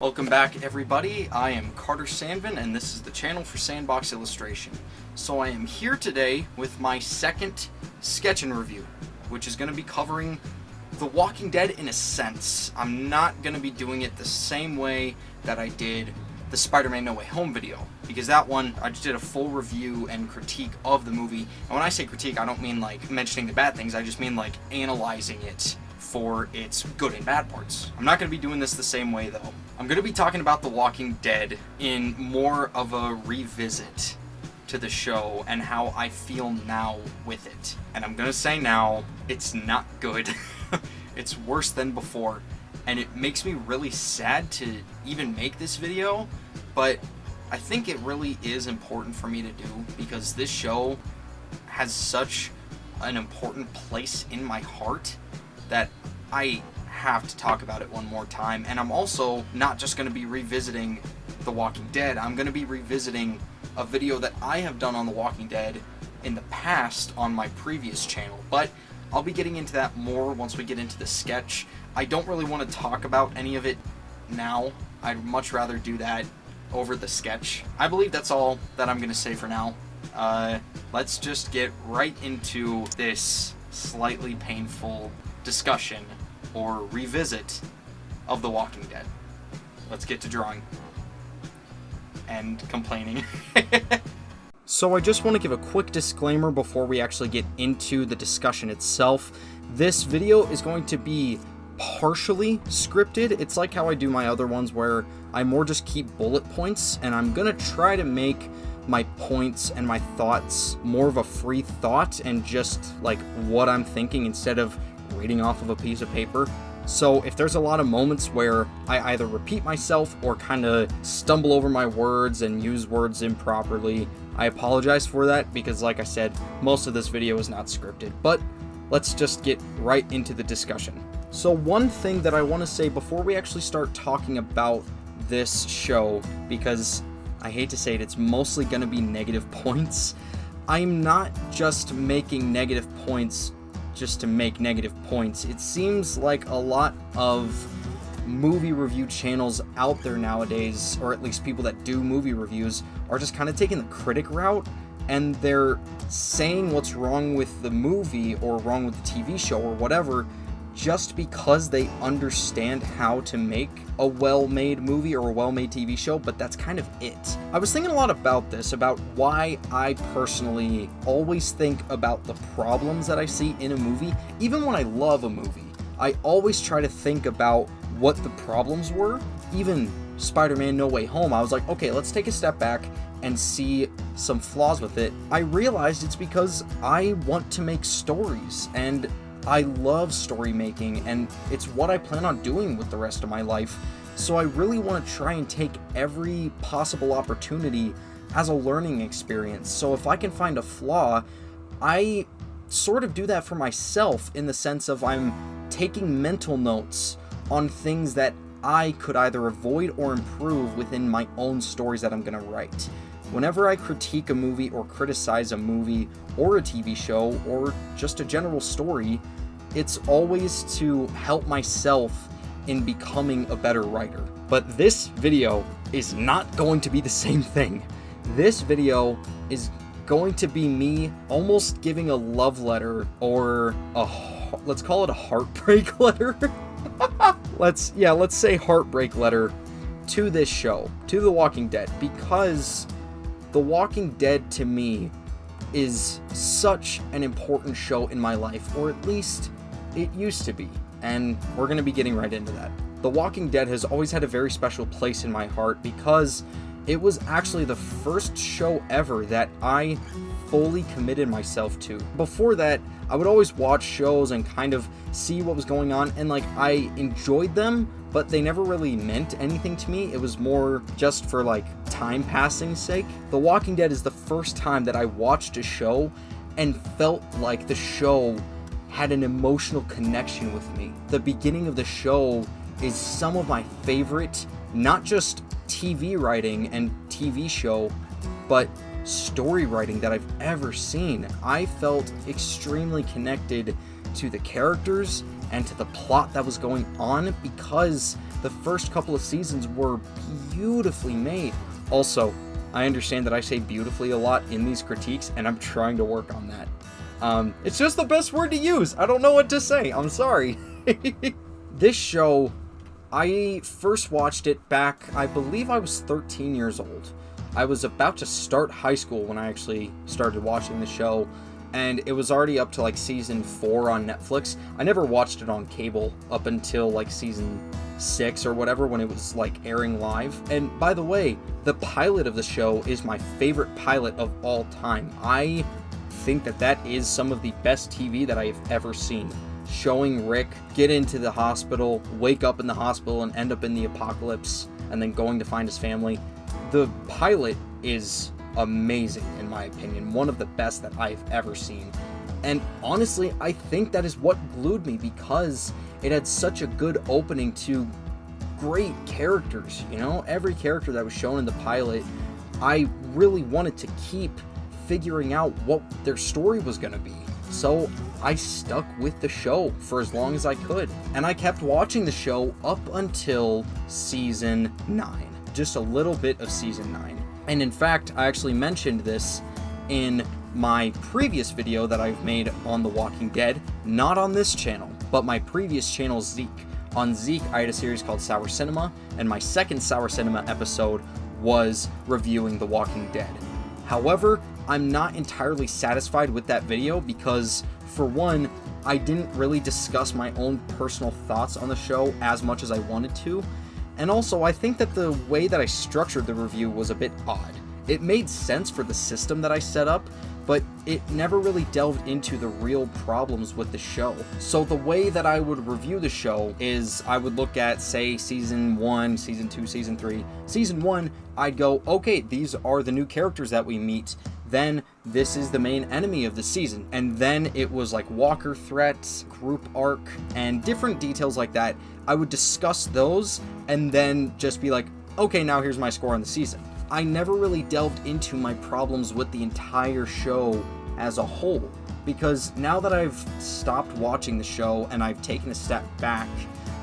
Welcome back, everybody. I am Carter Sandvin, and this is the channel for Sandbox Illustration. So I am here today with my second sketch and review, which is going to be covering The Walking Dead in a sense. I'm not going to be doing it the same way that I did the Spider-Man No Way Home video, because that one, I just did a full review and critique of the movie. And when I say critique, I don't mean like mentioning the bad things, I just mean like analyzing it for its good and bad parts. I'm not going to be doing this the same way though. I'm going to be talking about The Walking Dead in more of a revisit to the show and how I feel now with it. And I'm going to say now, it's not good. It's worse than before. And it makes me really sad to even make this video, but I think it really is important for me to do because this show has such an important place in my heart that I have to talk about it one more time. And I'm also not just going to be revisiting The Walking Dead, I'm going to be revisiting a video that I have done on The Walking Dead in the past on my previous channel, but I'll be getting into that more once we get into the sketch. I don't really want to talk about any of it now. I'd much rather do that over the sketch. I believe that's all that I'm going to say for now. Let's just get right into this slightly painful discussion or revisit of The Walking Dead. Let's get to drawing and complaining. So I just want to give a quick disclaimer before we actually get into the discussion itself. This video is going to be partially scripted. It's like how I do my other ones where I more just keep bullet points, and I'm gonna try to make my points and my thoughts more of a free thought and just like what I'm thinking instead of reading off of a piece of paper. So if there's a lot of moments where I either repeat myself or kind of stumble over my words and use words improperly, I apologize for that because, like I said, most of this video is not scripted. But let's just get right into the discussion. So one thing that I want to say before we actually start talking about this show, because I hate to say it, it's mostly going to be negative points. I'm not just making negative points just to make negative points. It seems like a lot of movie review channels out there nowadays, or at least people that do movie reviews, are just kind of taking the critic route, and they're saying what's wrong with the movie or wrong with the TV show or whatever just because they understand how to make a well-made movie or a well-made TV show, but that's kind of it. I was thinking a lot about this, about why I personally always think about the problems that I see in a movie. Even when I love a movie, I always try to think about what the problems were. Even Spider-Man No Way Home, I was like, okay, let's take a step back and see some flaws with it. I realized it's because I want to make stories, and I love story making, and it's what I plan on doing with the rest of my life. So I really want to try and take every possible opportunity as a learning experience. So if I can find a flaw, I sort of do that for myself in the sense of I'm taking mental notes on things that I could either avoid or improve within my own stories that I'm going to write. Whenever I critique a movie or criticize a movie or a TV show or just a general story, it's always to help myself in becoming a better writer. But this video is not going to be the same thing. This video is going to be me almost giving a love letter, or let's call it a heartbreak letter. Let's say heartbreak letter to this show, to The Walking Dead, because The Walking Dead to me is such an important show in my life, or at least it used to be, and we're going to be getting right into that. The Walking Dead has always had a very special place in my heart because it was actually the first show ever that I fully committed myself to. Before that, I would always watch shows and kind of see what was going on, and like I enjoyed them, but they never really meant anything to me. It was more just for like time passing's sake. The Walking Dead is the first time that I watched a show and felt like the show had an emotional connection with me. The beginning of the show is some of my favorite, not just TV writing and TV show, but story writing that I've ever seen. I felt extremely connected to the characters and to the plot that was going on because the first couple of seasons were beautifully made. Also, I understand that I say beautifully a lot in these critiques, and I'm trying to work on that. It's just the best word to use. I don't know what to say. I'm sorry. This show, I first watched it back, I believe I was 13 years old. I was about to start high school when I actually started watching the show, and it was already up to like season 4 on Netflix. I never watched it on cable up until like season 6 or whatever, when it was like airing live. And by the way, the pilot of the show is my favorite pilot of all time. I think that that is some of the best TV that I've ever seen. Showing Rick get into the hospital, wake up in the hospital, and end up in the apocalypse, and then going to find his family. The pilot is amazing, in my opinion. One of the best that I've ever seen. And honestly, I think that is what glued me, because it had such a good opening to great characters, you know? Every character that was shown in the pilot, I really wanted to keep figuring out what their story was going to be. So I stuck with the show for as long as I could. And I kept watching the show up until season 9. Just a little bit of season 9. And in fact, I actually mentioned this in my previous video that I've made on The Walking Dead. Not on this channel, but my previous channel, Zeke. On Zeke, I had a series called Sour Cinema, and my second Sour Cinema episode was reviewing The Walking Dead. However, I'm not entirely satisfied with that video because, for one, I didn't really discuss my own personal thoughts on the show as much as I wanted to, and also I think that the way that I structured the review was a bit odd. It made sense for the system that I set up, but it never really delved into the real problems with the show. So the way that I would review the show is I would look at, say, season 1, season 2, season 3. Season 1, I'd go, okay, these are the new characters that we meet. Then this is the main enemy of the season. And then it was like walker threats, group arc, and different details like that. I would discuss those and then just be like, okay, now here's my score on the season. I never really delved into my problems with the entire show as a whole, because now that I've stopped watching the show and I've taken a step back,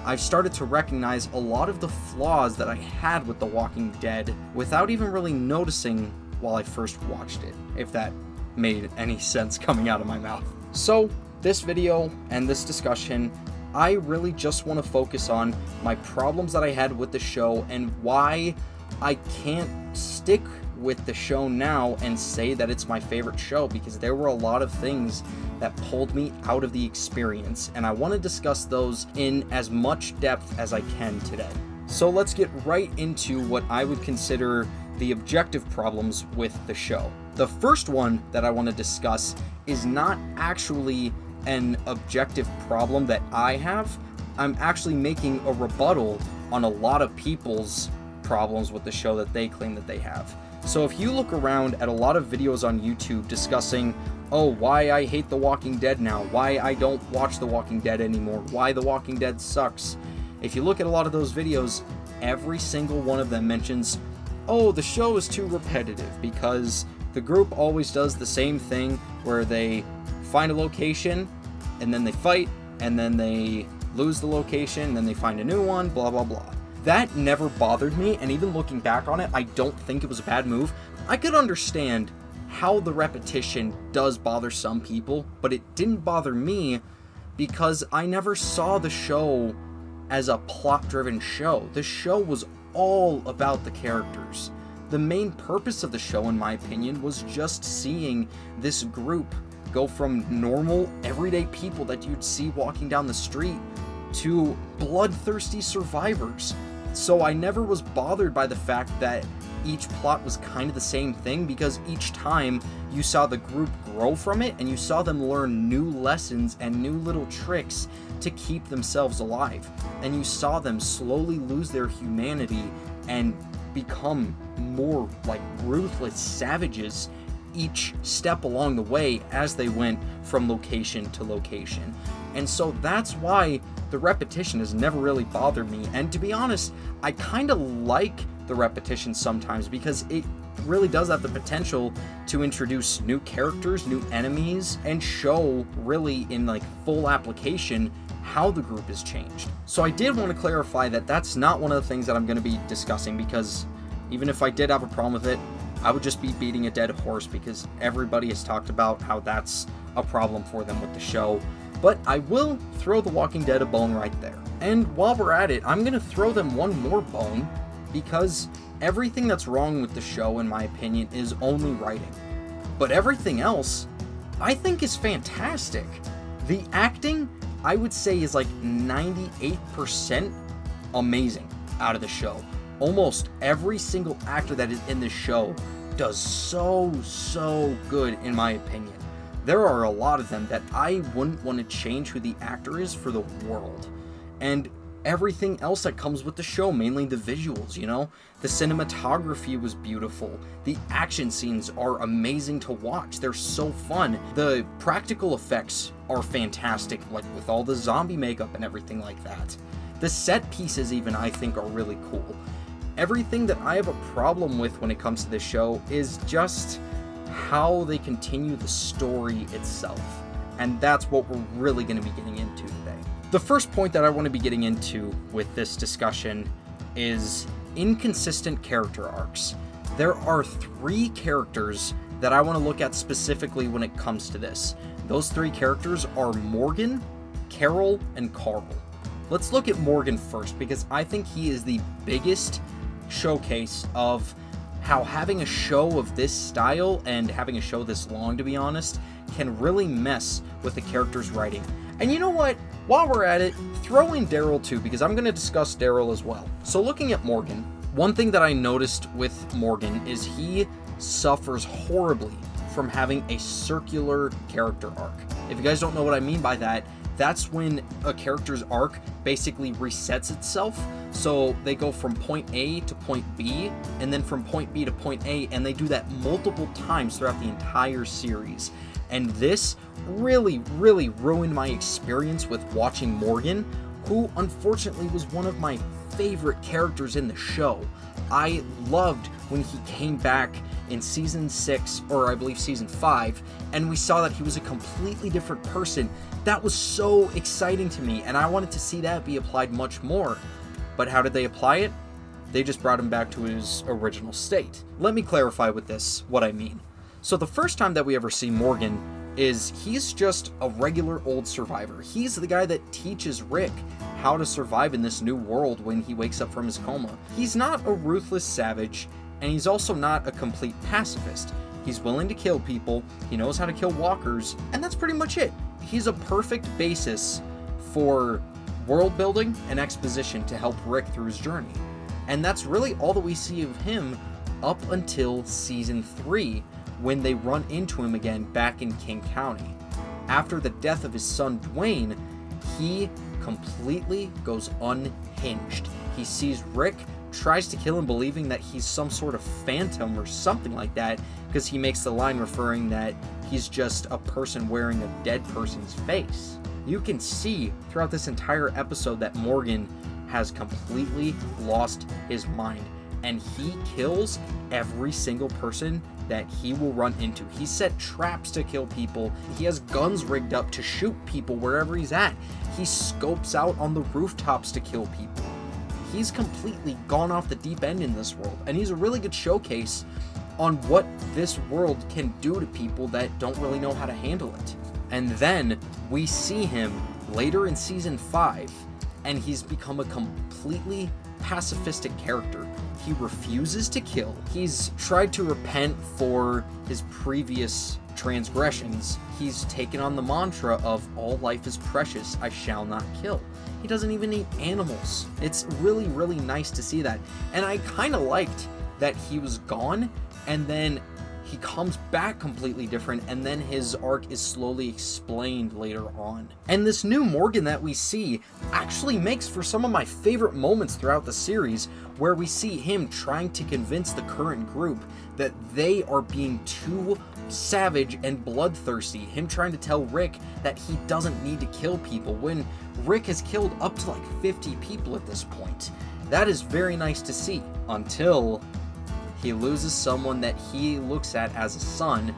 I've started to recognize a lot of the flaws that I had with The Walking Dead without even really noticing while I first watched it, if that made any sense coming out of my mouth. So this video and this discussion, I really just want to focus on my problems that I had with the show and why I can't stick with the show now and say that it's my favorite show, because there were a lot of things that pulled me out of the experience, and I want to discuss those in as much depth as I can today. So let's get right into what I would consider the objective problems with the show. The first one that I want to discuss is not actually an objective problem that I have. I'm actually making a rebuttal on a lot of people's problems with the show that they claim that they have. So if you look around at a lot of videos on YouTube discussing, oh, why I hate The Walking Dead now, why I don't watch The Walking Dead anymore, why The Walking Dead sucks. If you look at a lot of those videos, every single one of them mentions, oh, the show is too repetitive because the group always does the same thing where they find a location and then they fight and then they lose the location and then they find a new one, blah, blah, blah. That never bothered me, and even looking back on it, I don't think it was a bad move. I could understand how the repetition does bother some people, but it didn't bother me because I never saw the show as a plot-driven show. The show was all about the characters. The main purpose of the show, in my opinion, was just seeing this group go from normal, everyday people that you'd see walking down the street to bloodthirsty survivors. So I never was bothered by the fact that each plot was kind of the same thing, because each time you saw the group grow from it and you saw them learn new lessons and new little tricks to keep themselves alive. And you saw them slowly lose their humanity and become more like ruthless savages each step along the way as they went from location to location. And so that's why the repetition has never really bothered me. And to be honest, I kind of like the repetition sometimes because it really does have the potential to introduce new characters, new enemies, and show really in like full application how the group is changed. So I did want to clarify that that's not one of the things that I'm going to be discussing, because even if I did have a problem with it, I would just be beating a dead horse, because everybody has talked about how that's a problem for them with the show. But I will throw The Walking Dead a bone right there. And while we're at it, I'm going to throw them one more bone, because everything that's wrong with the show, in my opinion, is only writing. But everything else, I think, is fantastic. The acting, I would say, is like 98% amazing out of the show. Almost every single actor that is in the show does so good, in my opinion. There are a lot of them that I wouldn't want to change who the actor is for the world. And everything else that comes with the show, mainly the visuals, you know? The cinematography was beautiful. The action scenes are amazing to watch. They're so fun. The practical effects are fantastic, like with all the zombie makeup and everything like that. The set pieces even, I think, are really cool. Everything that I have a problem with when it comes to this show is just how they continue the story itself. And that's what we're really going to be getting into today. The first point that I want to be getting into with this discussion is inconsistent character arcs. There are 3 characters that I want to look at specifically when it comes to this. Those 3 characters are Morgan, Carol, and Carl. Let's look at Morgan first, because I think he is the biggest showcase of how having a show of this style, and having a show this long, to be honest, can really mess with the character's writing. And you know what? While we're at it, throw in Daryl too, because I'm going to discuss Daryl as well. So looking at Morgan, one thing that I noticed with Morgan is he suffers horribly from having a circular character arc. If you guys don't know what I mean by that, that's when a character's arc basically resets itself. So they go from point A to point B, and then from point B to point A, and they do that multiple times throughout the entire series. And this really ruined my experience with watching Morgan, who unfortunately was one of my favorite characters in the show. I loved when he came back in season 6, or I believe season 5, and we saw that he was a completely different person. That was so exciting to me, and I wanted to see that be applied much more. But how did they apply it? They just brought him back to his original state. Let me clarify with this what I mean. So the first time that we ever see Morgan is he's just a regular old survivor. He's the guy that teaches Rick how to survive in this new world when he wakes up from his coma. He's not a ruthless savage, and he's also not a complete pacifist. He's willing to kill people, he knows how to kill walkers, and that's pretty much it. He's a perfect basis for world building and exposition to help Rick through his journey. And that's really all that we see of him up until season 3, when they run into him again back in King County. After the death of his son Dwayne, he completely goes unhinged. He sees Rick, tries to kill him, believing that he's some sort of phantom or something like that, because he makes the line referring that he's just a person wearing a dead person's face. You can see throughout this entire episode that Morgan has completely lost his mind, and he kills every single person that he will run into. He set traps to kill people. He has guns rigged up to shoot people wherever he's at. He scopes out on the rooftops to kill people. He's completely gone off the deep end in this world, and he's a really good showcase on what this world can do to people that don't really know how to handle it. And then we see him later in season 5, and he's become a completely pacifistic character. He refuses to kill. He's tried to repent for his previous transgressions. He's taken on the mantra of all life is precious, I shall not kill. He doesn't even eat animals. It's really nice to see that. And I kind of liked that he was gone, and then he comes back completely different, and then his arc is slowly explained later on. And this new Morgan that we see actually makes for some of my favorite moments throughout the series, where we see him trying to convince the current group that they are being too savage and bloodthirsty. Him trying to tell Rick that he doesn't need to kill people, when Rick has killed up to like 50 people at this point. That is very nice to see, until he loses someone that he looks at as a son,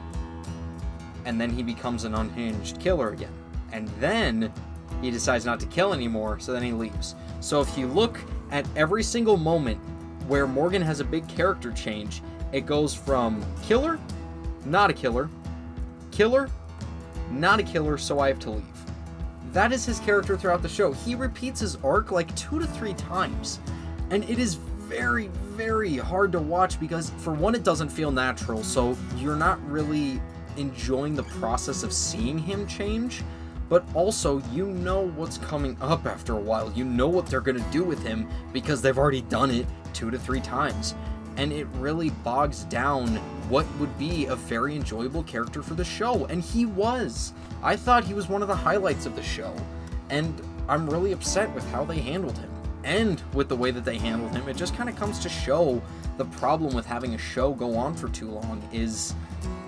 and then he becomes an unhinged killer again. And then he decides not to kill anymore, so then he leaves. So if you look at every single moment where Morgan has a big character change, it goes from killer, not a killer, killer, not a killer, so I have to leave. That is his character throughout the show. He repeats his arc like 2 to 3 times. And it is very, very hard to watch because, for one, it doesn't feel natural, so you're not really enjoying the process of seeing him change. But also, you know what's coming up after a while. You know what they're going to do with him because they've already done it 2 to 3 times. And it really bogs down what would be a very enjoyable character for the show. And he was. I thought he was one of the highlights of the show. And I'm really upset with how they handled him. And with the way that they handled him, it just kind of comes to show the problem with having a show go on for too long is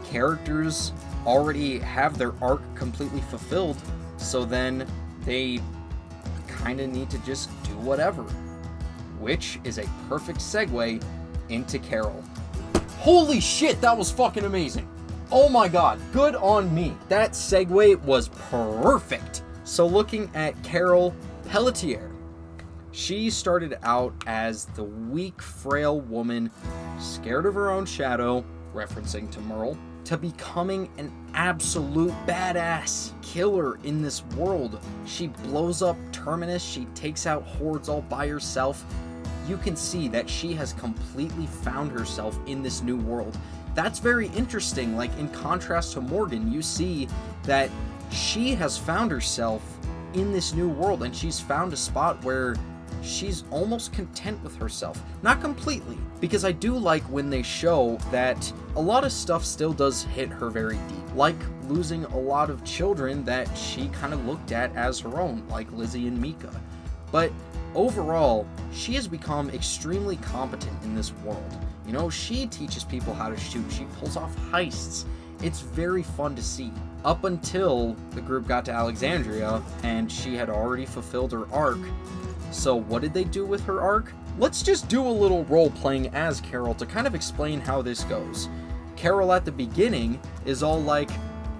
characters already have their arc completely fulfilled, so then they kind of need to just do whatever. Which is a perfect segue into Carol. Holy shit, that was fucking amazing. Oh my god, good on me. That segue was perfect. So looking at Carol Pelletier, she started out as the weak, frail woman, scared of her own shadow, referencing to Merle, to becoming an absolute badass killer in this world. She blows up Terminus, she takes out hordes all by herself. You can see that she has completely found herself in this new world. That's very interesting. Like, in contrast to Morgan, you see that she has found herself in this new world, and she's found a spot where she's almost content with herself. Not completely, because I do like when they show that a lot of stuff still does hit her very deep, like losing a lot of children that she kind of looked at as her own, like Lizzie and Mika. But overall, she has become extremely competent in this world. You know, she teaches people how to shoot, she pulls off heists. It's very fun to see. Up until the group got to Alexandria, and she had already fulfilled her arc. So what did they do with her arc? Let's just do a little role-playing as Carol to kind of explain how this goes. Carol at the beginning is all like,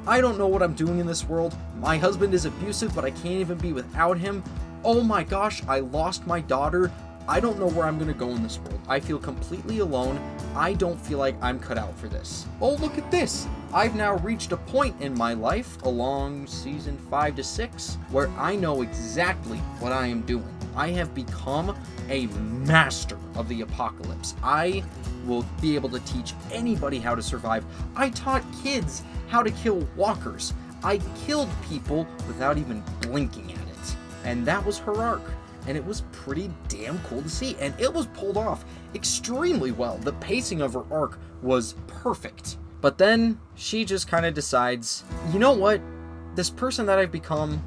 I don't know what I'm doing in this world. My husband is abusive, but I can't even be without him. Oh my gosh, I lost my daughter. I don't know where I'm going to go in this world. I feel completely alone. I don't feel like I'm cut out for this. Oh, look at this. I've now reached a point in my life along season 5 to 6 where I know exactly what I am doing. I have become a master of the apocalypse. I will be able to teach anybody how to survive. I taught kids how to kill walkers. I killed people without even blinking at it. And that was her arc. And it was pretty damn cool to see. And it was pulled off extremely well. The pacing of her arc was perfect. But then she just kind of decides, you know what? This person that I've become,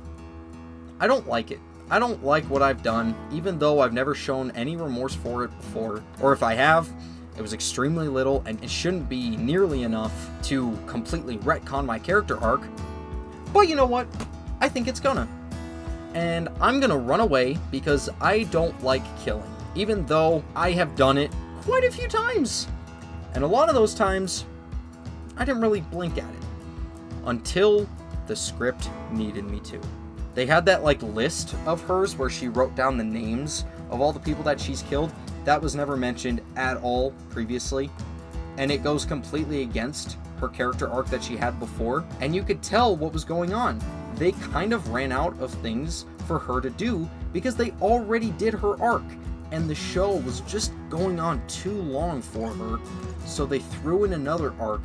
I don't like it. I don't like what I've done, even though I've never shown any remorse for it before. Or if I have, it was extremely little, and it shouldn't be nearly enough to completely retcon my character arc. But you know what? I think it's gonna. And I'm gonna run away because I don't like killing, even though I have done it quite a few times. And a lot of those times, I didn't really blink at it until the script needed me to. They had that like list of hers where she wrote down the names of all the people that she's killed. That was never mentioned at all previously, and it goes completely against her character arc that she had before, and you could tell what was going on. They kind of ran out of things for her to do because they already did her arc, and the show was just going on too long for her, so they threw in another arc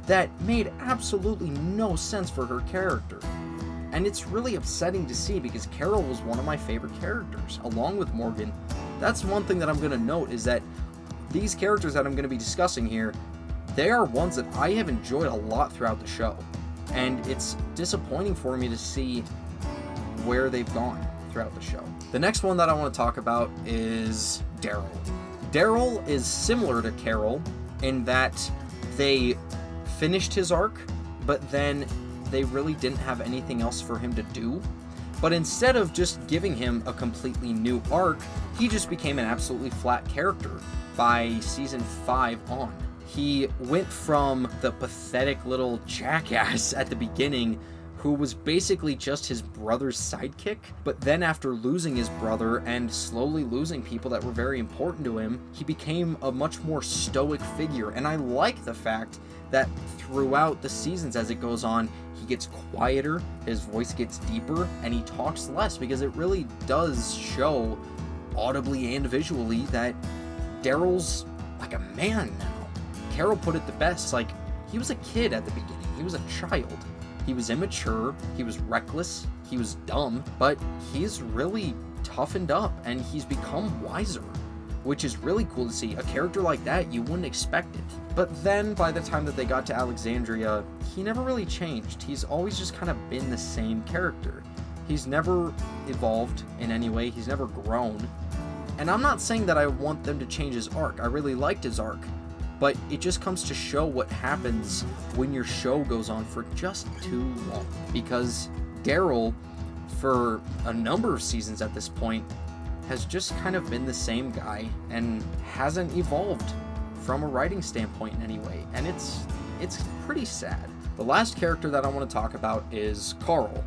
that made absolutely no sense for her character. And it's really upsetting to see because Carol was one of my favorite characters, along with Morgan. That's one thing that I'm going to note, is that these characters that I'm going to be discussing here, they are ones that I have enjoyed a lot throughout the show. And it's disappointing for me to see where they've gone throughout the show. The next one that I want to talk about is Daryl. Daryl is similar to Carol in that they finished his arc, but then they really didn't have anything else for him to do. But instead of just giving him a completely new arc, he just became an absolutely flat character by season 5 on. He went from the pathetic little jackass at the beginning who was basically just his brother's sidekick, but then after losing his brother and slowly losing people that were very important to him, he became a much more stoic figure. And I like the fact that throughout the seasons as it goes on, he gets quieter, his voice gets deeper, and he talks less, because it really does show audibly and visually that Daryl's like a man now. Carol put it the best, like, he was a kid at the beginning, he was a child. He was immature, he was reckless, he was dumb, but he's really toughened up and he's become wiser, which is really cool to see. A character like that, you wouldn't expect it. But then by the time that they got to Alexandria, he never really changed. He's always just kind of been the same character. He's never evolved in any way, he's never grown. And I'm not saying that I want them to change his arc. I really liked his arc. But it just comes to show what happens when your show goes on for just too long. Because Daryl, for a number of seasons at this point, has just kind of been the same guy and hasn't evolved from a writing standpoint in any way. And it's pretty sad. The last character that I want to talk about is Carl.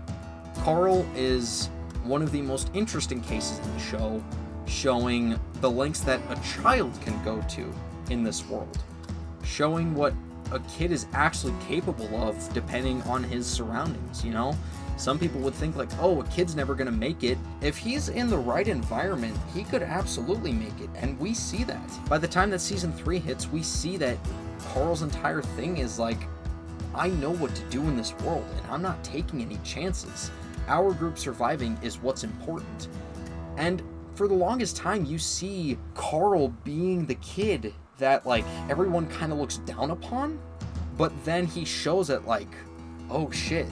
Carl is one of the most interesting cases in the show, showing the lengths that a child can go to in this world, showing what a kid is actually capable of depending on his surroundings, you know? Some people would think like, oh, a kid's never gonna make it. If he's in the right environment, he could absolutely make it, and we see that. By the time that season 3 hits, we see that Carl's entire thing is like, I know what to do in this world, and I'm not taking any chances. Our group surviving is what's important. And for the longest time, you see Carl being the kid that, like, everyone kind of looks down upon, but then he shows it like, oh shit,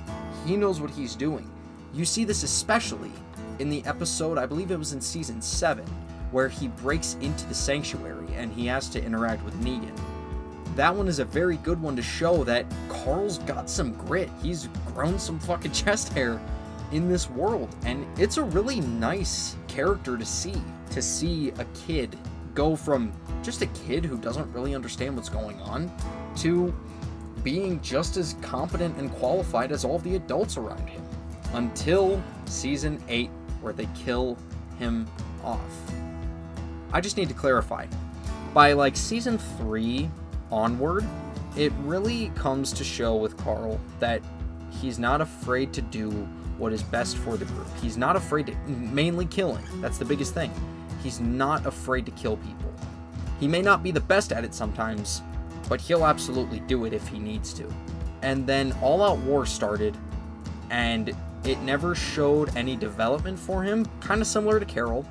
he knows what he's doing. You see this especially in the episode, I believe it was in season 7, where he breaks into the sanctuary and he has to interact with Negan. That one is a very good one to show that Carl's got some grit. He's grown some fucking chest hair in this world, and it's a really nice character to see a kid go from just a kid who doesn't really understand what's going on to being just as competent and qualified as all the adults around him, until season 8, where they kill him off. I just need to clarify, by like season 3 onward, it really comes to show with Carl that he's not afraid to do what is best for the group. He's not afraid to, mainly killing, that's the biggest thing. He's not afraid to kill people. He may not be the best at it sometimes, but he'll absolutely do it if he needs to. And then All Out War started, and it never showed any development for him, kind of similar to Carol.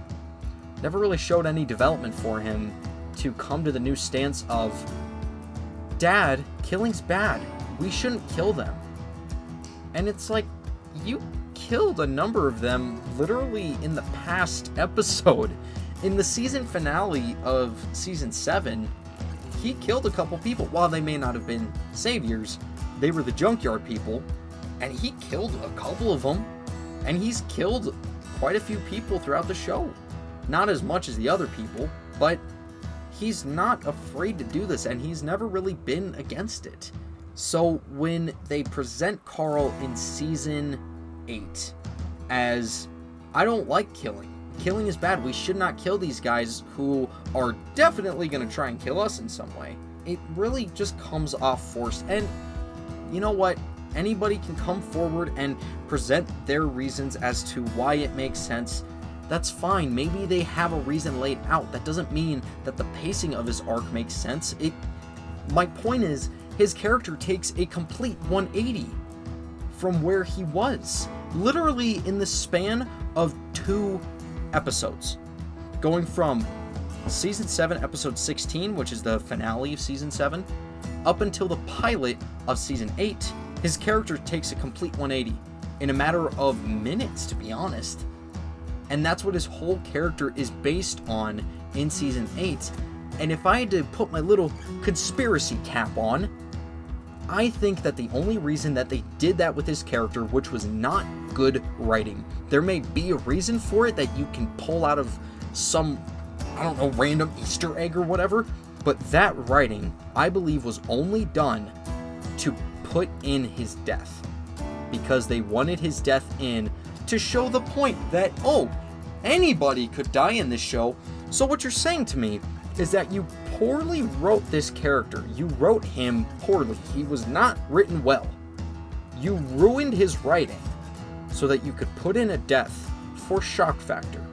Never really showed any development for him to come to the new stance of, Dad, killing's bad. We shouldn't kill them. And it's like, you killed a number of them literally in the past episode. In the season finale of season 7, he killed a couple people. While they may not have been saviors, they were the junkyard people, and he killed a couple of them, and he's killed quite a few people throughout the show. Not as much as the other people, but he's not afraid to do this, and he's never really been against it. So when they present Carl in season 8 as, I don't like killing. Killing is bad. We should not kill these guys who are definitely going to try and kill us in some way. It really just comes off forced. And you know what? Anybody can come forward and present their reasons as to why it makes sense. That's fine. Maybe they have a reason laid out. That doesn't mean that the pacing of his arc makes sense. My point is, his character takes a complete 180 from where he was. Literally in the span of 2 episodes. Going from season 7, episode 16, which is the finale of season 7, up until the pilot of season 8, his character takes a complete 180 in a matter of minutes, to be honest. And that's what his whole character is based on in season 8. And if I had to put my little conspiracy cap on, I think that the only reason that they did that with his character, which was not good writing, there may be a reason for it that you can pull out of some, I don't know, random Easter egg or whatever, but that writing, I believe, was only done to put in his death. because they wanted his death in to show the point that, oh, anybody could die in this show. So what you're saying to me is that you poorly wrote this character. You wrote him poorly. He was not written well. You ruined his writing so that you could put in a death for shock factor.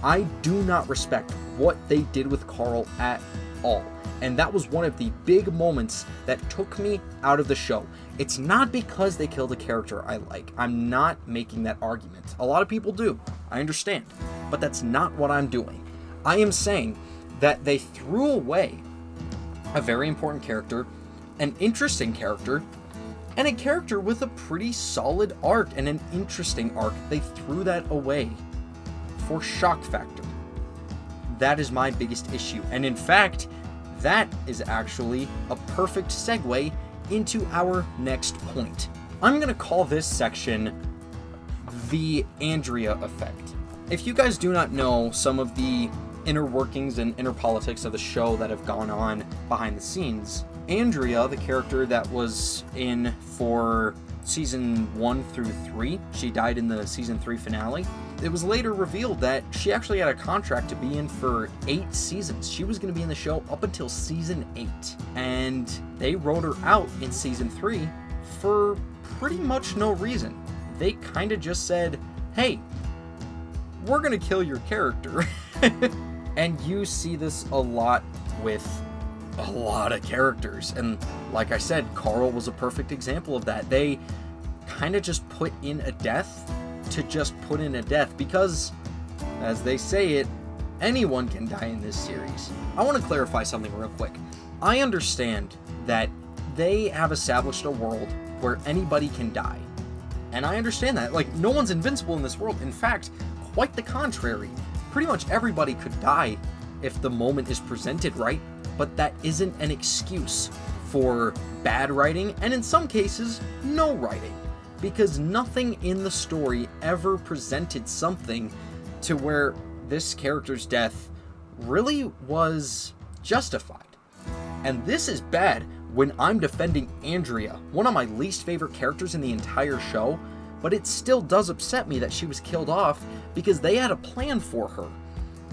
I do not respect what they did with Carl at all. And that was one of the big moments that took me out of the show. It's not because they killed a character I like. I'm not making that argument. A lot of people do. I understand. But that's not what I'm doing. I am saying that they threw away a very important character, an interesting character, and a character with a pretty solid arc and an interesting arc. They threw that away for shock factor. That is my biggest issue. And in fact, that is actually a perfect segue into our next point. I'm going to call this section the Andrea effect. If you guys do not know some of the inner workings and inner politics of the show that have gone on behind the scenes, Andrea, the character that was in for season 1 through 3, she died in the season 3 finale. It was later revealed that she actually had a contract to be in for 8 seasons. She was going to be in the show up until season 8. And they wrote her out in season 3 for pretty much no reason. They kind of just said, hey, we're going to kill your character. And you see this a lot with a lot of characters. And like I said, Carl was a perfect example of that. They kind of just put in a death to just put in a death because, as they say it, anyone can die in this series. I want to clarify something real quick. I understand that they have established a world where anybody can die. And I understand that. Like, no one's invincible in this world. In fact, quite the contrary. Pretty much everybody could die if the moment is presented right, but that isn't an excuse for bad writing, and in some cases, no writing. Because nothing in the story ever presented something to where this character's death really was justified. And this is bad when I'm defending Andrea, one of my least favorite characters in the entire show, but it still does upset me that she was killed off because they had a plan for her.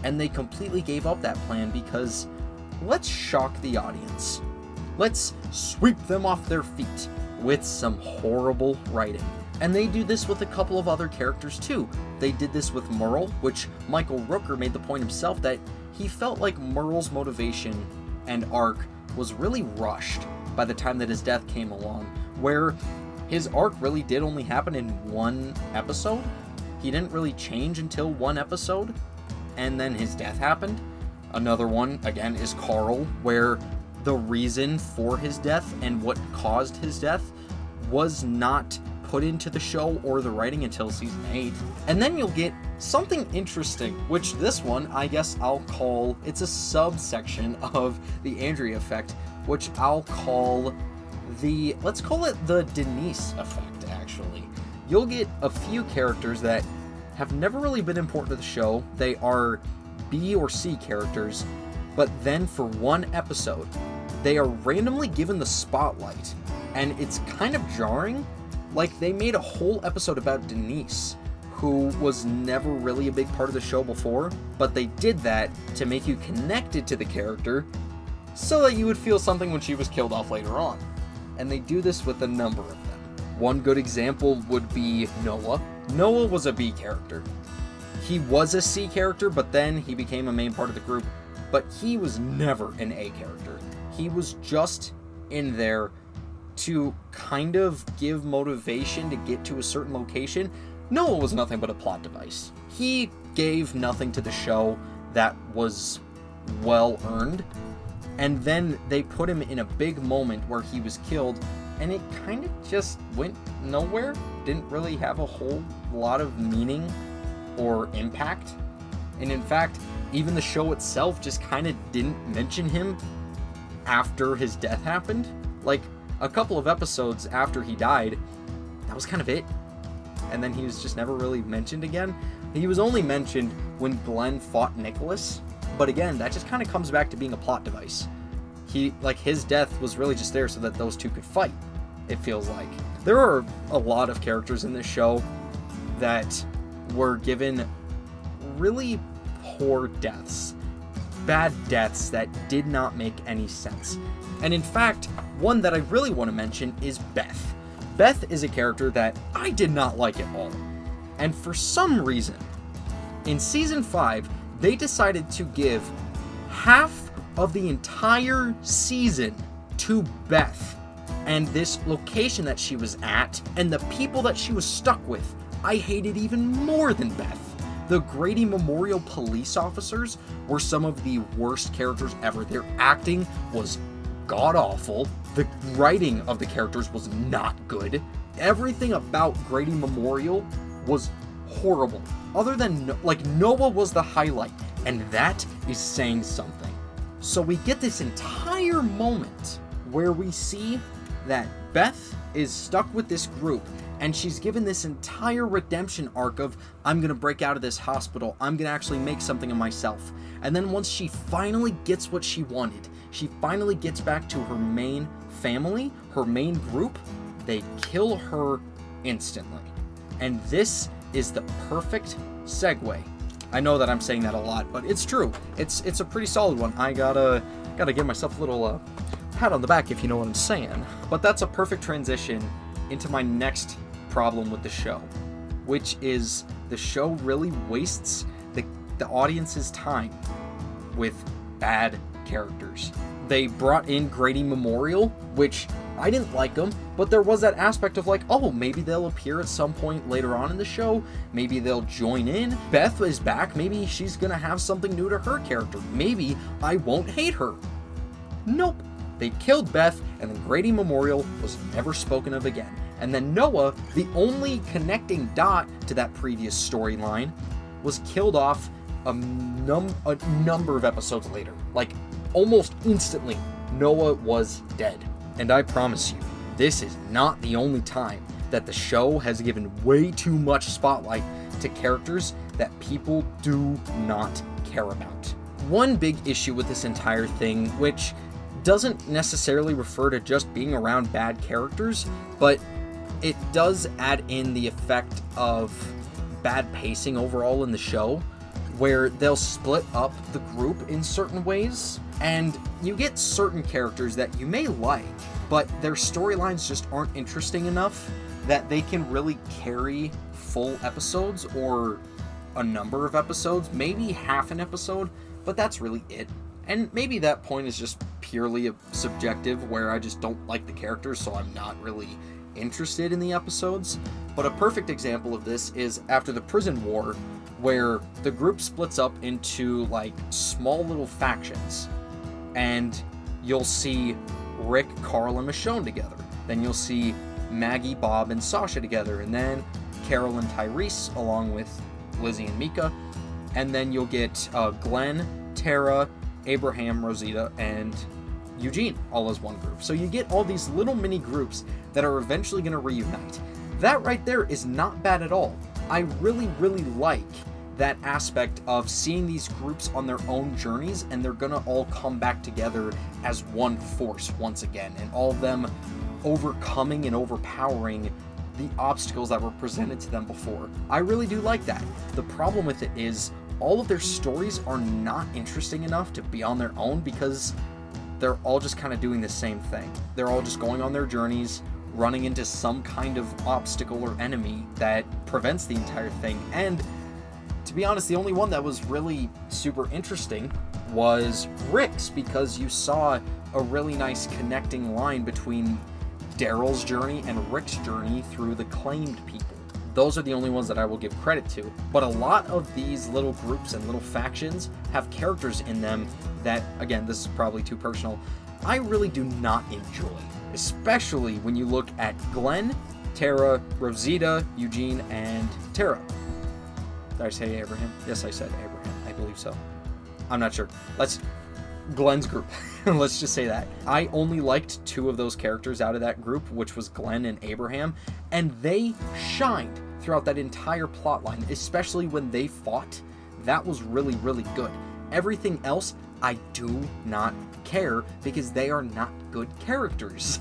And they completely gave up that plan because let's shock the audience. Let's sweep them off their feet with some horrible writing. And they do this with a couple of other characters too. They did this with Merle, which Michael Rooker made the point himself that he felt like Merle's motivation and arc was really rushed by the time that his death came along, where his arc really did only happen in one episode. He didn't really change until one episode, and then his death happened. Another one, again, is Carl, where the reason for his death and what caused his death was not put into the show or the writing until season 8. And then you'll get something interesting, which this one, I guess I'll call, it's a subsection of the Andrea effect, which I'll call let's call it the Denise effect, actually. You'll get a few characters that have never really been important to the show. They are B or C characters, but then for one episode, they are randomly given the spotlight, and it's kind of jarring. Like, they made a whole episode about Denise, who was never really a big part of the show before, but they did that to make you connected to the character so that you would feel something when she was killed off later on. And they do this with a number of them. One good example would be Noah. Noah was a B character. He was a C character, but then he became a main part of the group, but he was never an A character. He was just in there to kind of give motivation to get to a certain location. Noah was nothing but a plot device. He gave nothing to the show that was well earned, and then they put him in a big moment where he was killed, and it kind of just went nowhere. Didn't really have a whole lot of meaning or impact. And in fact, even the show itself just kind of didn't mention him after his death happened. Like, a couple of episodes after he died, that was kind of it. And then he was just never really mentioned again. He was only mentioned when Glenn fought Nicholas, but again, that just kind of comes back to being a plot device. His death was really just there so that those two could fight, it feels like. There are a lot of characters in this show that were given really poor deaths. Bad deaths that did not make any sense. And in fact, one that I really want to mention is Beth. Beth is a character that I did not like at all. And for some reason, in Season 5, they decided to give half of the entire season to Beth. And this location that she was at, and the people that she was stuck with, I hated even more than Beth. The Grady Memorial police officers were some of the worst characters ever. Their acting was god-awful. The writing of the characters was not good. Everything about Grady Memorial was horrible. Other than, like, Noah was the highlight, and that is saying something. So we get this entire moment where we see that Beth is stuck with this group, and she's given this entire redemption arc of, I'm gonna break out of this hospital, I'm gonna actually make something of myself. And then once she finally gets what she wanted, she finally gets back to her main family, her main group, they kill her instantly. And this is the perfect segue. I know that I'm saying that a lot, but it's true. It's a pretty solid one. I gotta give myself a little pat on the back, if you know what I'm saying. But that's a perfect transition into my next problem with the show, which is the show really wastes the audience's time with bad characters. They brought in Grady Memorial, which I didn't like them, but there was that aspect of like, oh, maybe they'll appear at some point later on in the show, maybe they'll join in. Beth is back, maybe she's gonna have something new to her character, maybe I won't hate her. Nope. They killed Beth, and then Grady Memorial was never spoken of again. And then Noah, the only connecting dot to that previous storyline, was killed off a number of episodes later. Like, almost instantly, Noah was dead. And I promise you, this is not the only time that the show has given way too much spotlight to characters that people do not care about. One big issue with this entire thing, which doesn't necessarily refer to just being around bad characters, but it does add in the effect of bad pacing overall in the show, where they'll split up the group in certain ways, and you get certain characters that you may like, but their storylines just aren't interesting enough that they can really carry full episodes or a number of episodes, maybe half an episode, but that's really it. And maybe that point is just purely subjective, where I just don't like the characters, so I'm not really interested in the episodes. But a perfect example of this is after the prison war, where the group splits up into like small little factions, and you'll see Rick, Carl, and Michonne together. Then you'll see Maggie, Bob, and Sasha together, and then Carol and Tyrese along with Lizzie and Mika, and then you'll get Glenn, Tara, Abraham, Rosita, and Eugene all as one group. So you get all these little mini groups that are eventually going to reunite. That right there is not bad at all. I really, really like that aspect of seeing these groups on their own journeys, and they're gonna all come back together as one force once again, and all of them overcoming and overpowering the obstacles that were presented to them before. I really do like that. The problem with it is all of their stories are not interesting enough to be on their own, because they're all just kind of doing the same thing. They're all just going on their journeys, running into some kind of obstacle or enemy that prevents the entire thing. And to be honest, the only one that was really super interesting was Rick's, because you saw a really nice connecting line between Daryl's journey and Rick's journey through the claimed people. Those are the only ones that I will give credit to. But a lot of these little groups and little factions have characters in them that, again, this is probably too personal, I really do not enjoy. Especially when you look at Glenn, Tara, Rosita, Eugene, and Tara. Did I say Abraham? Yes, I said Abraham. I believe so. I'm not sure. Glenn's group. Let's just say that. I only liked two of those characters out of that group, which was Glenn and Abraham, and they shined throughout that entire plot line, especially when they fought. That was really, really good. Everything else, I do not care because they are not good characters.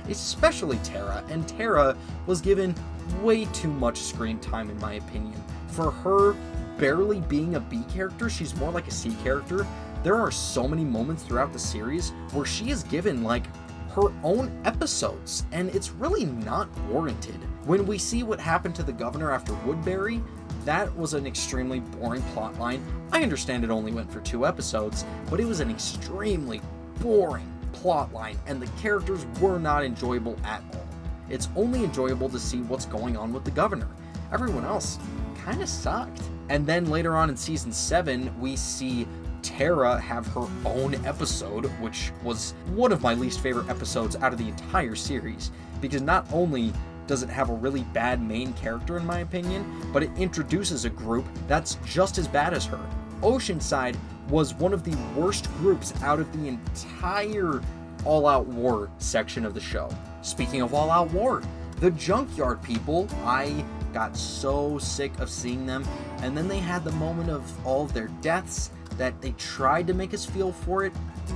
Especially Tara, and Tara was given way too much screen time in my opinion. For her barely being a B character, she's more like a C character. There are so many moments throughout the series where she is given like her own episodes, and it's really not warranted. When we see what happened to the governor after Woodbury, that was an extremely boring plotline. I understand it only went for 2 episodes, but it was an extremely boring plotline, and the characters were not enjoyable at all. It's only enjoyable to see what's going on with the governor. Everyone else kind of sucked. And then later on in season 7, we see Tara have her own episode, which was one of my least favorite episodes out of the entire series, because not only does it have a really bad main character in my opinion, but it introduces a group that's just as bad as her. Oceanside was one of the worst groups out of the entire All Out War section of the show. Speaking of All Out War, the Junkyard people, I got so sick of seeing them, and then they had the moment of all of their deaths that they tried to make us feel for it,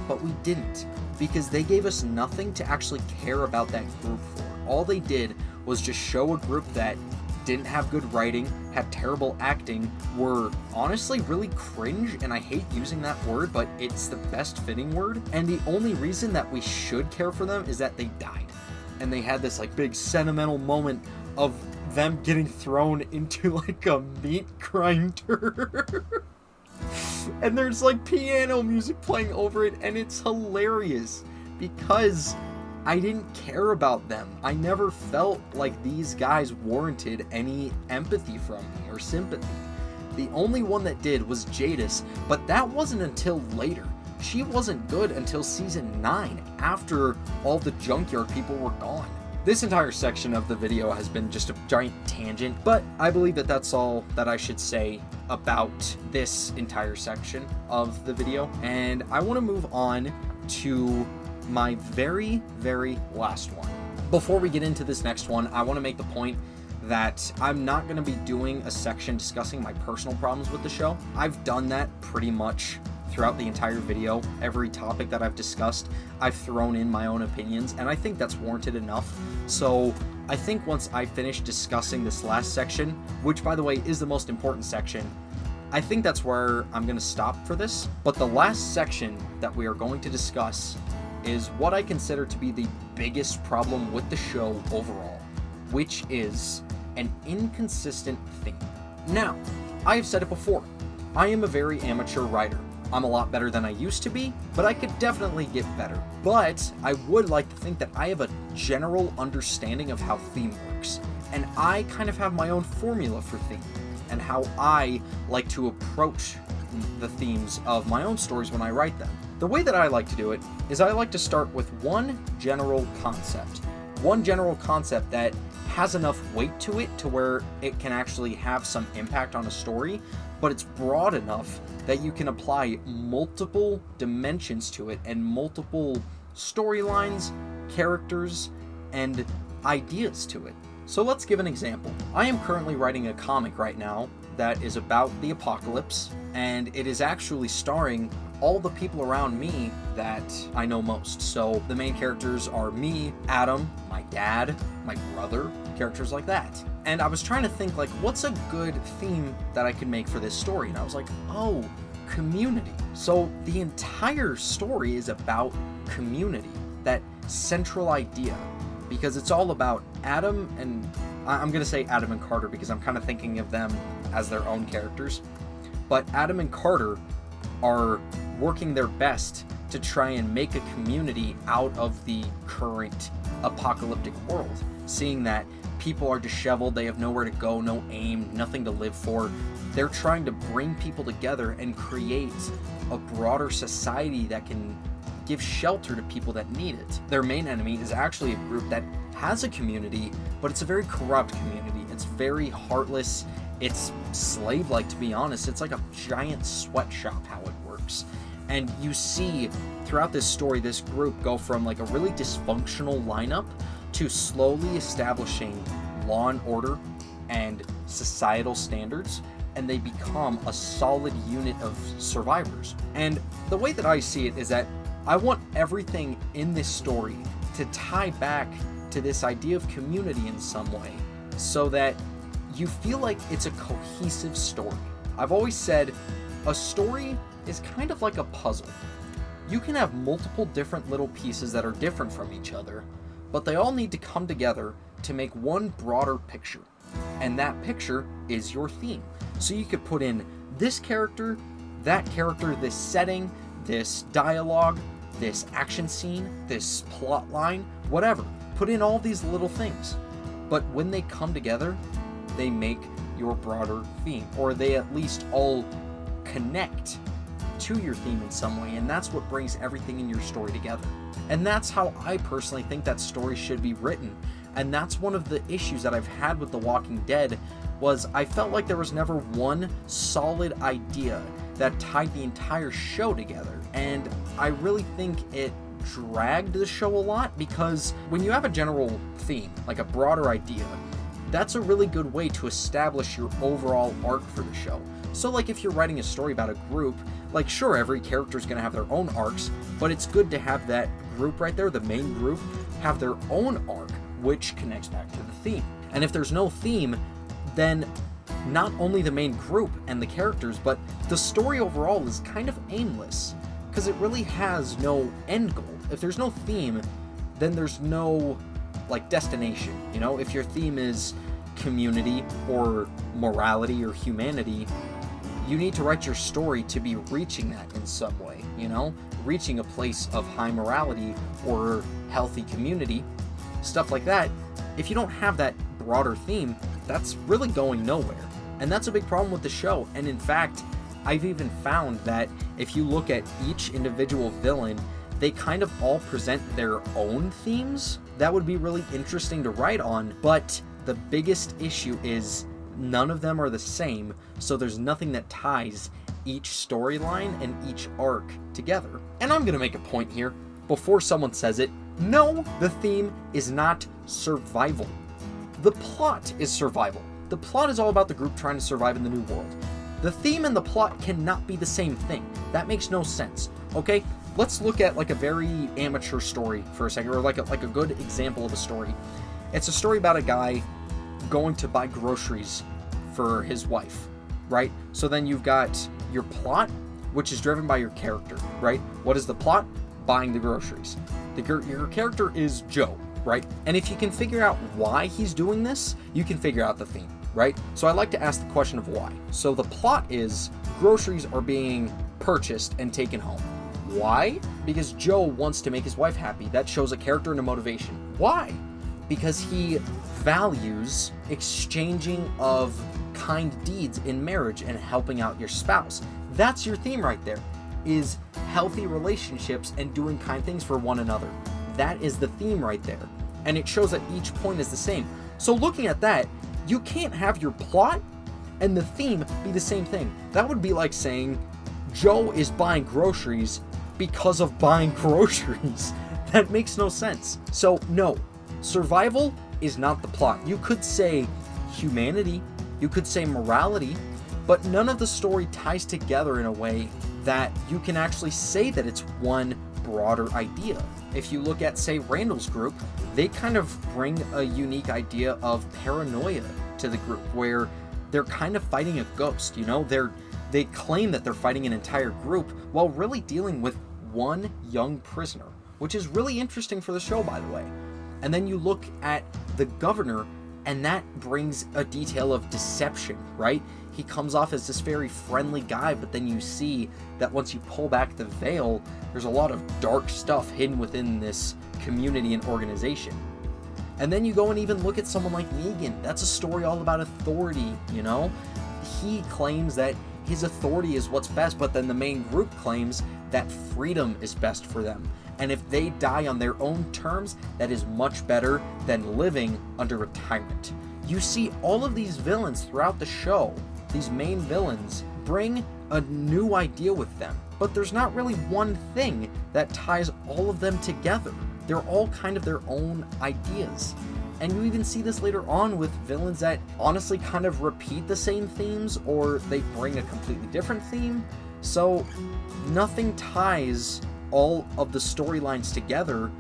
but we didn't, because they gave us nothing to actually care about that group for. All they did was just show a group that didn't have good writing, had terrible acting, were honestly really cringe, and I hate using that word, but it's the best fitting word, and the only reason that we should care for them is that they died. And they had this like big sentimental moment of them getting thrown into like a meat grinder. And there's like piano music playing over it, and it's hilarious because I didn't care about them. I never felt like these guys warranted any empathy from me or sympathy. The only one that did was Jadis, but that wasn't until later. She wasn't good until season 9, after all the Junkyard people were gone. This entire section of the video has been just a giant tangent, but I believe that that's all that I should say about this entire section of the video. And I want to move on to my very, very last one. Before we get into this next one, I want to make the point that I'm not going to be doing a section discussing my personal problems with the show. I've done that pretty much throughout the entire video. Every topic that I've discussed, I've thrown in my own opinions, and I think that's warranted enough. So I think once I finish discussing this last section, which by the way is the most important section, I think that's where I'm going to stop for this. But the last section that we are going to discuss is what I consider to be the biggest problem with the show overall, which is an inconsistent theme. Now, I have said it before, I am a very amateur writer. I'm a lot better than I used to be, but I could definitely get better. But I would like to think that I have a general understanding of how theme works, and I kind of have my own formula for theme, and how I like to approach the themes of my own stories when I write them. The way that I like to do it is I like to start with one general concept that has enough weight to it to where it can actually have some impact on a story, but it's broad enough that you can apply multiple dimensions to it and multiple storylines, characters, and ideas to it. So let's give an example. I am currently writing a comic right now that is about the apocalypse, and it is actually starring all the people around me that I know most. So the main characters are me, Adam, my dad, my brother, characters like that. And I was trying to think, like, what's a good theme that I could make for this story? And I was like, oh, community. So the entire story is about community, that central idea, because it's all about Adam and, I'm going to say Adam and Carter because I'm kind of thinking of them as their own characters. But Adam and Carter are working their best to try and make a community out of the current apocalyptic world, seeing that people are disheveled, they have nowhere to go, no aim, nothing to live for. They're trying to bring people together and create a broader society that can give shelter to people that need it. Their main enemy is actually a group that has a community, but it's a very corrupt community. It's very heartless. It's slave-like, to be honest. It's like a giant sweatshop how it works. And you see throughout this story, this group go from like a really dysfunctional lineup to slowly establishing law and order and societal standards. and they become a solid unit of survivors. And the way that I see it is that I want everything in this story to tie back to this idea of community in some way, so that you feel like it's a cohesive story. I've always said a story is kind of like a puzzle. You can have multiple different little pieces that are different from each other, but they all need to come together to make one broader picture. And that picture is your theme. So you could put in this character, this setting, this dialogue, this action scene, this plot line, whatever. Put in all these little things. But when they come together, they make your broader theme, or they at least all connect to your theme in some way, and that's what brings everything in your story together. And that's how I personally think that story should be written. And that's one of the issues that I've had with The Walking Dead, was I felt like there was never one solid idea that tied the entire show together. And I really think it dragged the show a lot, because when you have a general theme, like a broader idea, that's a really good way to establish your overall arc for the show. So like if you're writing a story about a group, like sure, every character is going to have their own arcs, but it's good to have that group right there, the main group, have their own arc, which connects back to the theme. And if there's no theme, then not only the main group and the characters, but the story overall is kind of aimless, because it really has no end goal. If there's no theme, then there's no like destination. You know, if your theme is community or morality or humanity, you need to write your story to be reaching that in some way, you know, reaching a place of high morality or healthy community, stuff like that. If you don't have that broader theme, that's really going nowhere. And that's a big problem with the show. And in fact, I've even found that if you look at each individual villain, they kind of all present their own themes. That would be really interesting to write on, but the biggest issue is none of them are the same, so there's nothing that ties each storyline and each arc together. And I'm gonna make a point here, before someone says it, no, the theme is not survival. The plot is survival. The plot is all about the group trying to survive in the new world. The theme and the plot cannot be the same thing. That makes no sense, okay? Let's look at like a very amateur story for a second, or like a good example of a story. It's a story about a guy going to buy groceries for his wife, right? So then you've got your plot, which is driven by your character, right? What is the plot? Buying the groceries. Your character is Joe, right? And if you can figure out why he's doing this, you can figure out the theme, right? So I like to ask the question of why. So the plot is groceries are being purchased and taken home. Why? Because Joe wants to make his wife happy. That shows a character and a motivation. Why? Because he values exchanging of kind deeds in marriage and helping out your spouse. That's your theme right there, is healthy relationships and doing kind things for one another. That is the theme right there. And it shows that each point is the same. So looking at that, you can't have your plot and the theme be the same thing. That would be like saying Joe is buying groceries because of buying groceries. That makes no sense. So no, survival is not the plot. You could say humanity, you could say morality, but none of the story ties together in a way that you can actually say that it's one broader idea. If you look at, say, Randall's group, they kind of bring a unique idea of paranoia to the group, where they're kind of fighting a ghost, you know? They claim that they're fighting an entire group while really dealing with one young prisoner, which is really interesting for the show, by the way. And then you look at the governor, and that brings a detail of deception, right? He comes off as this very friendly guy, but then you see that once you pull back the veil, there's a lot of dark stuff hidden within this community and organization. And then you go and even look at someone like Negan. That's a story all about authority, you know? He claims that his authority is what's best, but then the main group claims that freedom is best for them. And if they die on their own terms, that is much better than living under a tyrant. You see all of these villains throughout the show, these main villains, bring a new idea with them. But there's not really one thing that ties all of them together. They're all kind of their own ideas. And you even see this later on with villains that honestly kind of repeat the same themes, or they bring a completely different theme. So nothing ties all of the storylines together.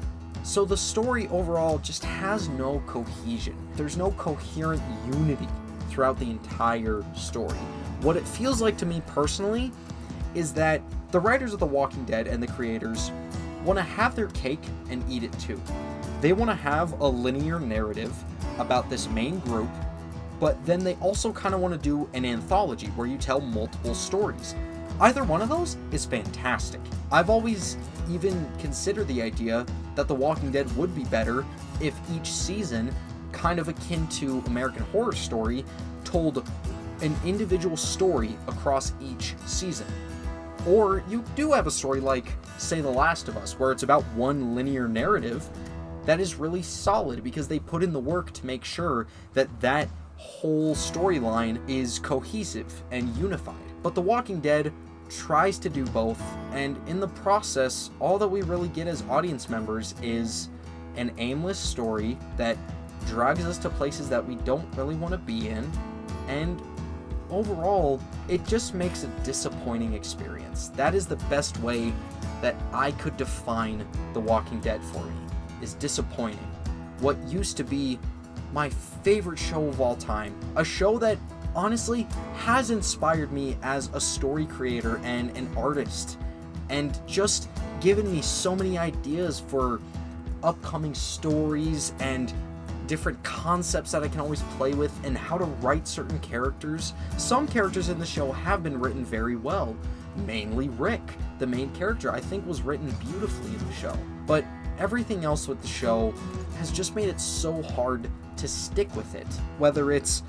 So the story overall just has no cohesion. There's no coherent unity throughout the entire story. What it feels like to me personally is that the writers of The Walking Dead and the creators want to have their cake and eat it too. They want to have a linear narrative about this main group, but then they also kind of want to do an anthology where you tell multiple stories. Either one of those is fantastic. I've always even considered the idea that The Walking Dead would be better if each season, kind of akin to American Horror Story, told an individual story across each season. Or you do have a story like, say, The Last of Us, where it's about one linear narrative that is really solid because they put in the work to make sure that that whole storyline is cohesive and unified. But The Walking Dead tries to do both, and in the process, all that we really get as audience members is an aimless story that drags us to places that we don't really want to be in, and overall, it just makes a disappointing experience. That is the best way that I could define The Walking Dead for me, is disappointing. What used to be my favorite show of all time, a show that honestly has inspired me as a story creator and an artist, and just given me so many ideas for upcoming stories and different concepts that I can always play with, and how to write certain characters. Some characters in the show have been written very well. Mainly Rick, the main character, I think was written beautifully in the show. But everything else with the show has just made it so hard to stick with it. Whether it's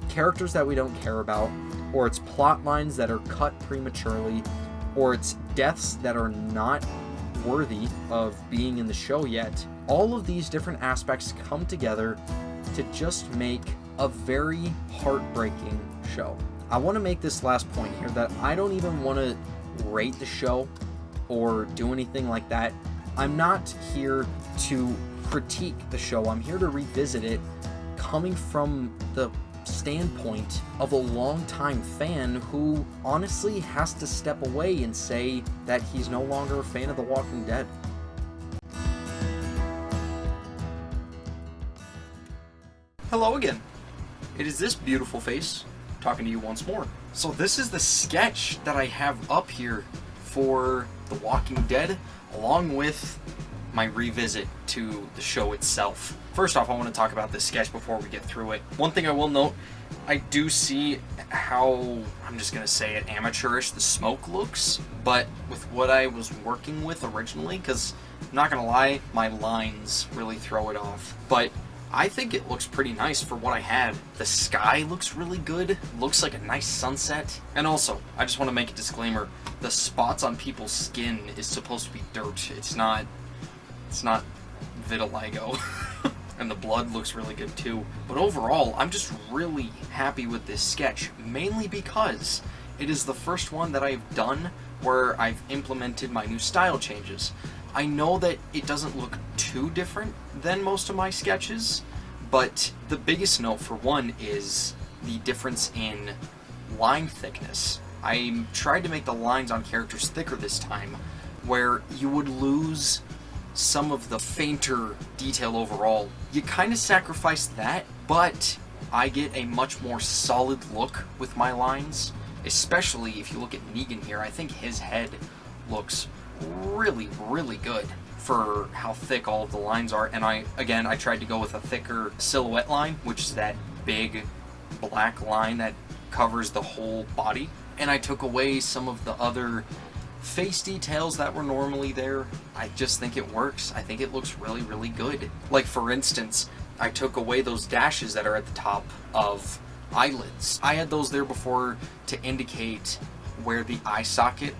characters that we don't care about, or it's plot lines that are cut prematurely, or it's deaths that are not worthy of being in the show yet. All of these different aspects come together to just make a very heartbreaking show. I want to make this last point here that I don't even want to rate the show or do anything like that. I'm not here to critique the show. I'm here to revisit it coming from the standpoint of a longtime fan who honestly has to step away and say that he's no longer a fan of The Walking Dead. Hello again. It is this beautiful face talking to you once more. So this is the sketch that I have up here for The Walking Dead, along with my revisit to the show itself. First off, I want to talk about this sketch before we get through it. One thing I will note, I do see how, I'm just going to say it, amateurish the smoke looks, but with what I was working with originally, because I'm not going to lie, my lines really throw it off. But I think it looks pretty nice for what I had. The sky looks really good, looks like a nice sunset. And also, I just want to make a disclaimer, the spots on people's skin is supposed to be dirt. It's not vitiligo. And the blood looks really good too. But overall, I'm just really happy with this sketch, mainly because it is the first one that I've done where I've implemented my new style changes. I know that it doesn't look too different than most of my sketches, but the biggest note for one is the difference in line thickness. I tried to make the lines on characters thicker this time, where you would lose some of the fainter detail overall. You kind of sacrifice that, but I get a much more solid look with my lines, especially if you look at Negan here. I think his head looks really, really good for how thick all of the lines are. And I tried to go with a thicker silhouette line, which is that big black line that covers the whole body. And I took away some of the other face details that were normally there. I just think it works. I think it looks really, really good. Like, for instance, I took away those dashes that are at the top of eyelids. I had those there before to indicate where the eye socket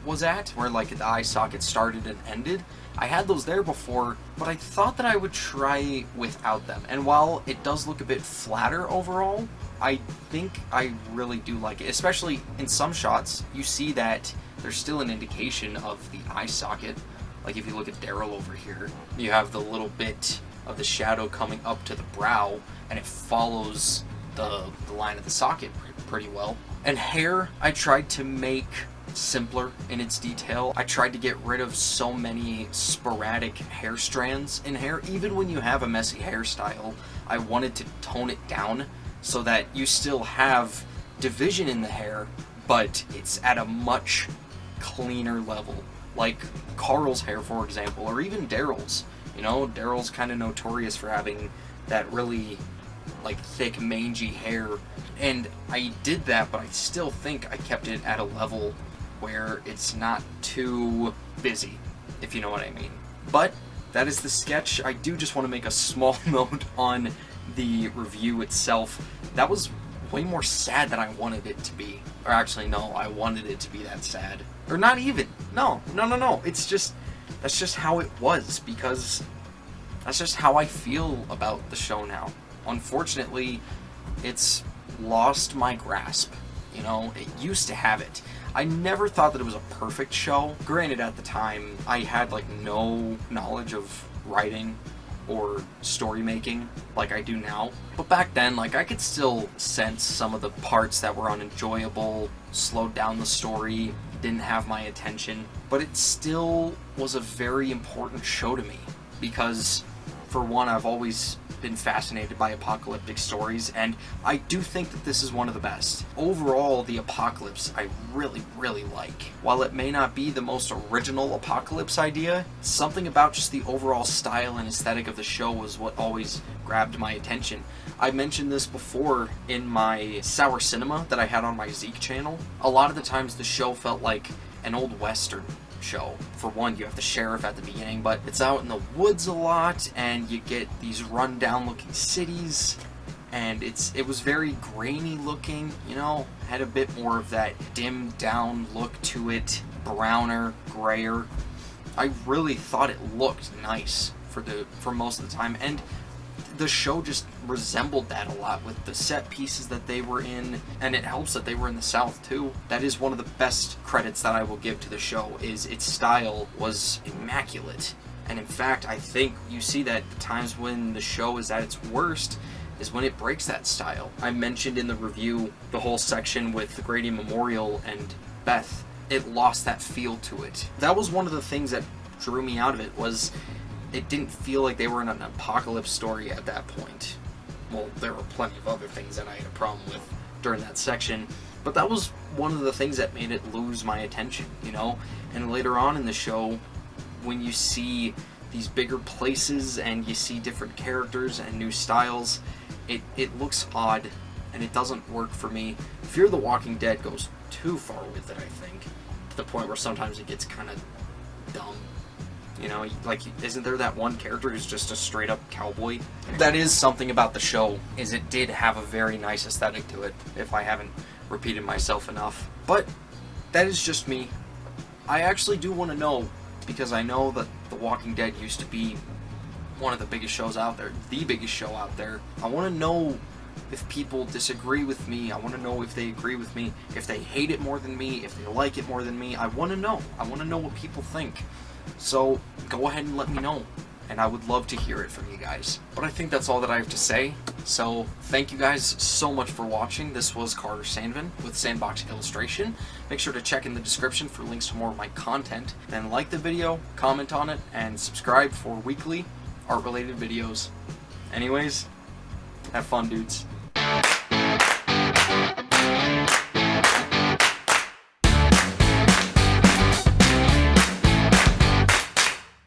was at, where like the eye socket started and ended. I had those there before, but I thought that I would try without them. And while it does look a bit flatter overall, I think I really do like it. Especially in some shots, you see that there's still an indication of the eye socket. Like if you look at Daryl over here, you have the little bit of the shadow coming up to the brow, and it follows the line of the socket pretty well. And hair, I tried to make simpler in its detail. I tried to get rid of so many sporadic hair strands in hair. Even when you have a messy hairstyle, I wanted to tone it down so that you still have division in the hair, but it's at a much cleaner level. Like Carl's hair, for example, or even Daryl's. You know, Daryl's kind of notorious for having that really like thick, mangy hair, and I did that, but I still think I kept it at a level where it's not too busy, if you know what I mean. But that is the sketch. I do just want to make a small note on the review itself. That was way more sad than I wanted it to be. Or actually, no, I wanted it to be that sad. Or not even. No. It's just, that's just how it was, because that's just how I feel about the show now. Unfortunately, it's lost my grasp. You know, it used to have it. I never thought that it was a perfect show. Granted, at the time, I had like no knowledge of writing or story making like I do now. But back then, like, I could still sense some of the parts that were unenjoyable, slowed down the story, didn't have my attention. But it still was a very important show to me because, for one, I've always been fascinated by apocalyptic stories, and I do think that this is one of the best. Overall, the apocalypse I really like. While it may not be the most original apocalypse idea, something about just the overall style and aesthetic of the show was what always grabbed my attention. I mentioned this before in my Sour Cinema that I had on my Zeke channel. A lot of the times the show felt like an old western show. For one, you have the sheriff at the beginning, but it's out in the woods a lot, and you get these run-down looking cities, and it was very grainy looking, you know, had a bit more of that dimmed down look to it, browner, grayer. I really thought it looked nice for most of the time, and the show just resembled that a lot with the set pieces that they were in, and it helps that they were in the South too. That is one of the best credits that I will give to the show, is its style was immaculate. And in fact, I think you see that the times when the show is at its worst is when it breaks that style. I mentioned in the review the whole section with the Grady Memorial and Beth. It lost that feel to it. That was one of the things that drew me out of it, was it didn't feel like they were in an apocalypse story at that point. Well, there were plenty of other things that I had a problem with during that section, but that was one of the things that made it lose my attention, you know? And later on in the show, when you see these bigger places and you see different characters and new styles, it looks odd, and it doesn't work for me. Fear the Walking Dead goes too far with it, I think, to the point where sometimes it gets kind of dumb. You know, like, isn't there that one character who's just a straight up cowboy? That is something about the show, is it did have a very nice aesthetic to it, if I haven't repeated myself enough. But that is just me. I actually do want to know, because I know that The Walking Dead used to be one of the biggest shows out there, the biggest show out there. I want to know if people disagree with me. I want to know if they agree with me, if they hate it more than me, if they like it more than me. I want to know. I want to know what people think. So go ahead and let me know, and I would love to hear it from you guys. But I think that's all that I have to say. So thank you guys so much for watching. This was Carter Sandvin with Sandbox Illustration. Make sure to check in the description for links to more of my content. Then like the video, comment on it, and subscribe for weekly art-related videos. Anyways, have fun, dudes.